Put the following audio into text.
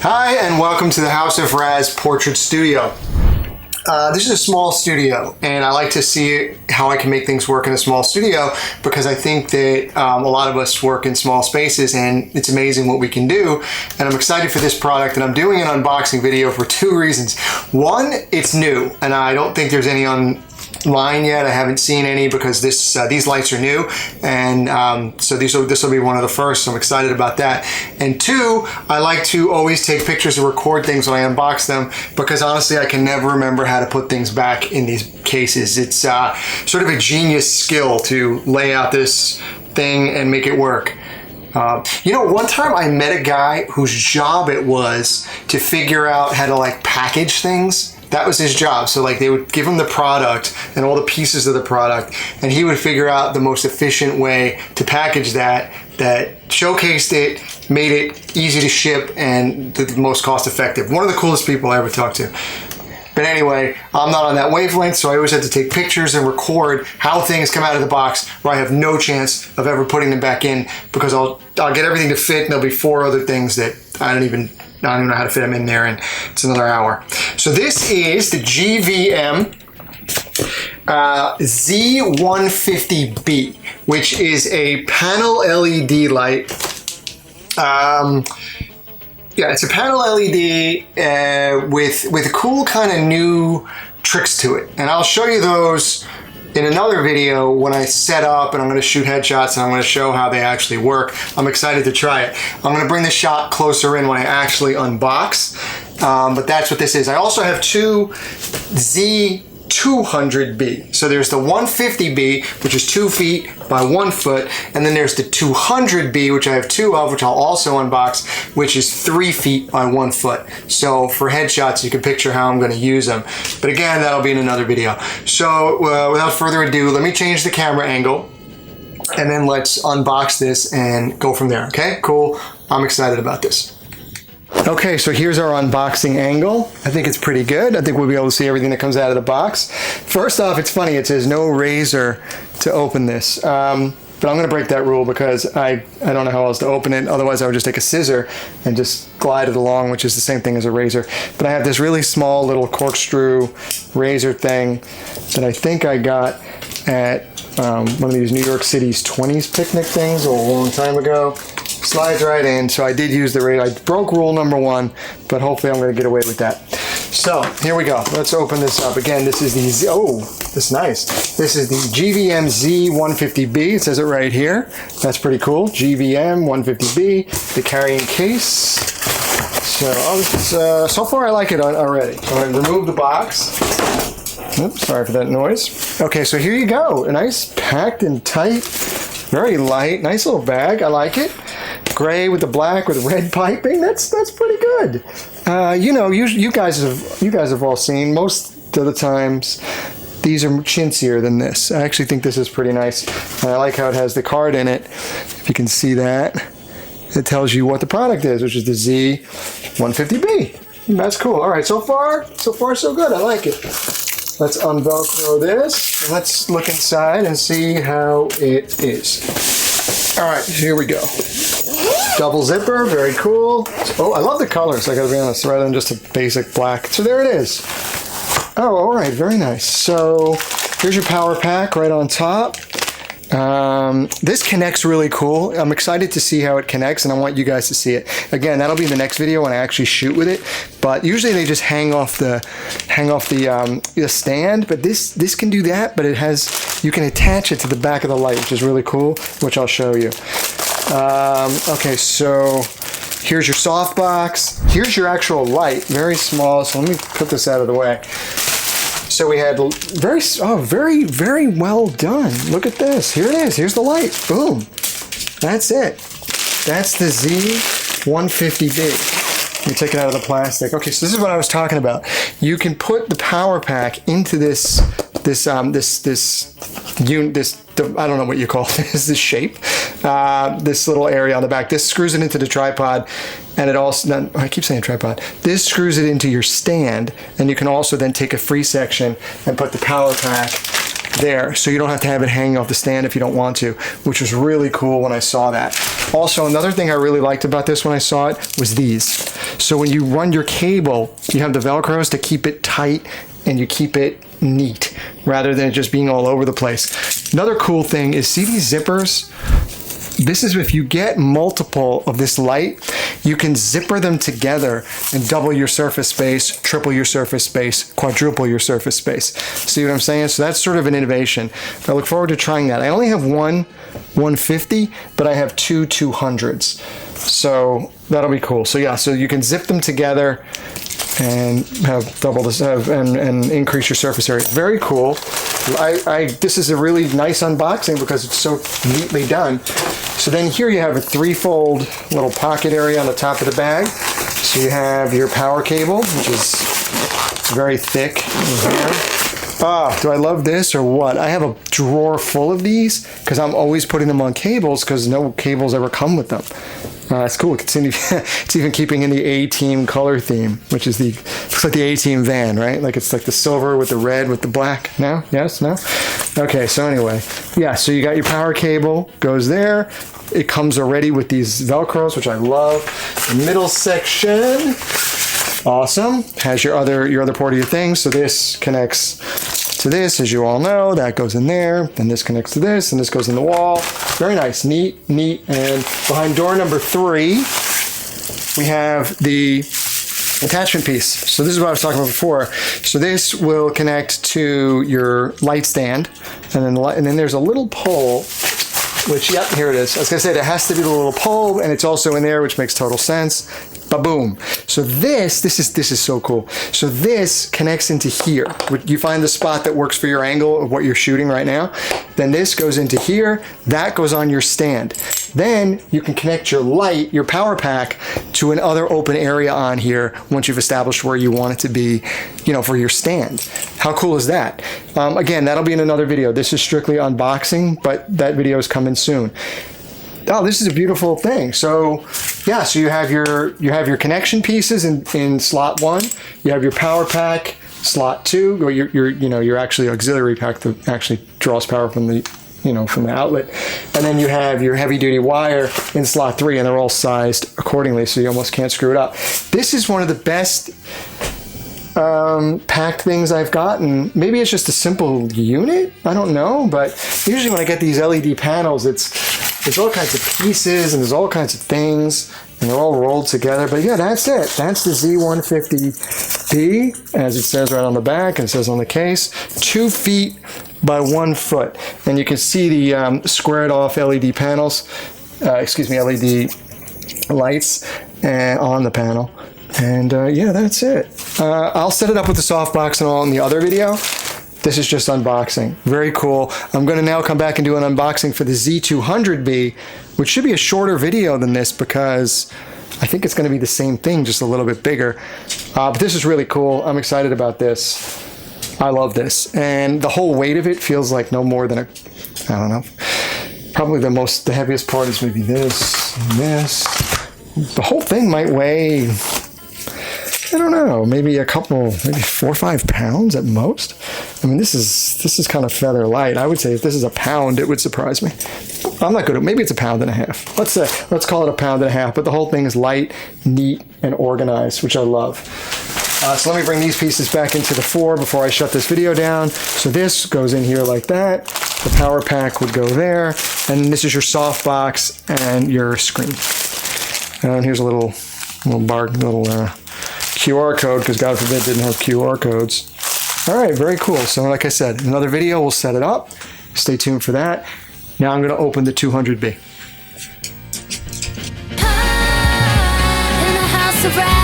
Hi, and welcome to the House of Razz Portrait Studio. This is a small studio, and I like to see how I can make things work in a small studio because I think that a lot of us work in small spaces and it's amazing what we can do. And I'm excited for this product, and I'm doing an unboxing video for two reasons. One, it's new, and I don't think there's any online yet. I haven't seen any because these lights are new, and so this will be one of the first, so I'm excited about that. And two, I like to always take pictures and record things when I unbox them because honestly I can never remember how to put things back in these cases. It's sort of a genius skill to lay out this thing and make it work. You know, one time I met a guy whose job it was to figure out how to like package things. That was his job. So like they would give him the product and all the pieces of the product, and he would figure out the most efficient way to package that showcased it, made it easy to ship, and the most cost effective. One of the coolest people I ever talked to. But anyway, I'm not on that wavelength, so I always have to take pictures and record how things come out of the box where I have no chance of ever putting them back in because I'll get everything to fit, and there'll be four other things that I don't even know how to fit them in there, and it's another hour. So this is the GVM Z150B, which is a panel LED light. Yeah, it's a panel LED with cool kind of new tricks to it, and I'll show you those in another video when I set up, and I'm going to shoot headshots and I'm going to show how they actually work. I'm excited to try it. I'm going to bring the shot closer in when I actually unbox, but that's what this is. I also have two Z200B. So there's the 150B, which is 2 feet by 1 foot, and then there's the 200B, which I have two of, which I'll also unbox, which is 3 feet by 1 foot. So for headshots, you can picture how I'm going to use them. But again, that'll be in another video. So without further ado, let me change the camera angle, and then let's unbox this and go from there. Okay, cool. I'm excited about this. Okay, so here's our unboxing angle. I think it's pretty good. I think we'll be able to see everything that comes out of the box. First off, it's funny, it says no razor to open this. But I'm gonna break that rule because I don't know how else to open it. Otherwise I would just take a scissor and just glide it along, which is the same thing as a razor. But I have this really small little corkscrew razor thing that I think I got at one of these New York City's 20s picnic things a long time ago. Slides right in, so I did use the razor. I broke rule number one, but hopefully I'm going to get away with that. So here we go. Let's open this up. Again, this is the this is nice. This is the GVM Z150B. It says it right here. That's pretty cool. GVM 150B, the carrying case. So so far I like it already. So I'm going to remove the box. Oops, sorry for that noise. Okay, so here you go. A nice packed and tight, very light, nice little bag. I like it. Gray with the black with red piping. That's pretty good. You know, you guys have all seen, most of the times these are chintzier than this. I actually think this is pretty nice. And I like how it has the card in it. If you can see that, it tells you what the product is, which is the Z150B. That's cool. All right, so far so good. I like it. Let's unvelcro this, and let's look inside and see how it is. All right, here we go. Double zipper, very cool. Oh, I love the colors, I gotta be honest, rather than just a basic black. So there it is. Oh, all right, very nice. So here's your power pack right on top. This connects really cool. I'm excited to see how it connects, and I want you guys to see it. Again, that'll be the next video when I actually shoot with it. But usually they just hang off the stand. But this can do that. But you can attach it to the back of the light, which is really cool, which I'll show you. Okay, so here's your softbox. Here's your actual light, very small. So let me put this out of the way. So we had very well done. Look at this. Here it is. Here's the light. Boom. That's it. That's the Z150B. You take it out of the plastic. Okay, so this is what I was talking about. You can put the power pack into this I don't know what you call this, this shape, this little area on the back. This screws it into the tripod, and it also, I keep saying tripod, this screws it into your stand, and you can also then take a free section and put the power pack there, so you don't have to have it hanging off the stand if you don't want to, which was really cool when I saw that. Also, another thing I really liked about this when I saw it was these. So when you run your cable, you have the Velcros to keep it tight and you keep it neat rather than it just being all over the place. Another cool thing is, see these zippers? This is if you get multiple of this light, you can zipper them together and double your surface space, triple your surface space, quadruple your surface space. See what I'm saying? So that's sort of an innovation. I look forward to trying that. I only have one 150, but I have two 200s. So that'll be cool. So yeah, so you can zip them together and have double this and increase your surface area. Very cool. This is a really nice unboxing because it's so neatly done. So then here you have a threefold little pocket area on the top of the bag. So you have your power cable, which is very thick in here. Do I love this or what? I have a drawer full of these because I'm always putting them on cables because no cables ever come with them. It's cool. It's even keeping in the A-Team color theme, which is looks like the A-Team van, right? Like it's like the silver with the red with the black. No? Yes? No? Okay, so anyway. Yeah, so you got your power cable, goes there. It comes already with these Velcros, which I love. The middle section, awesome. Has your other port of your things. So this connects to this, as you all know. That goes in there. Then this connects to this, and this goes in the wall. Very nice, neat. And behind door number 3, we have the attachment piece. So this is what I was talking about before. So this will connect to your light stand, and then there's a little pole. Which, yep, here it is. I was gonna say there has to be the little pole, and it's also in there, which makes total sense. Ba-boom. So this is so cool. So this connects into here. You find the spot that works for your angle of what you're shooting right now. Then this goes into here. That goes on your stand. Then you can connect your light, your power pack, to another open area on here once you've established where you want it to be, for your stand. How cool is that? Again, that'll be in another video. This is strictly unboxing, but that video is coming soon. Oh, this is a beautiful thing. So yeah, so you have your connection pieces in slot 1. You have your power pack, slot 2, or your actually auxiliary pack that actually draws power from the from the outlet. And then you have your heavy duty wire in slot 3, and they're all sized accordingly, so you almost can't screw it up. This is one of the best packed things I've gotten. Maybe it's just a simple unit, I don't know, but usually when I get these LED panels, there's all kinds of pieces and there's all kinds of things and they're all rolled together. But yeah, that's it. That's the Z150B, as it says right on the back and it says on the case. 2 feet by 1 foot. And you can see the squared off LED panels, LED lights on the panel. And yeah, that's it. I'll set it up with the softbox and all in the other video. This is just unboxing. Very cool. I'm going to now come back and do an unboxing for the Z250B, which should be a shorter video than this because I think it's going to be the same thing, just a little bit bigger. But this is really cool. I'm excited about this. I love this. And the whole weight of it feels like no more than I don't know. Probably the heaviest part is maybe this and this. The whole thing might weigh, I don't know, maybe 4 or 5 pounds at most. I mean, this is kind of feather light. I would say if this is a pound, it would surprise me. I'm not good at, maybe it's 1.5 pounds. Let's call it 1.5 pounds, but the whole thing is light, neat, and organized, which I love. So let me bring these pieces back into the 4 before I shut this video down. So this goes in here like that. The power pack would go there. And this is your soft box and your screen. And here's a little QR code, because God forbid it didn't have QR codes. All right, very cool. So like I said, in another video, we'll set it up. Stay tuned for that. Now I'm going to open the 200B. In a house of Razz.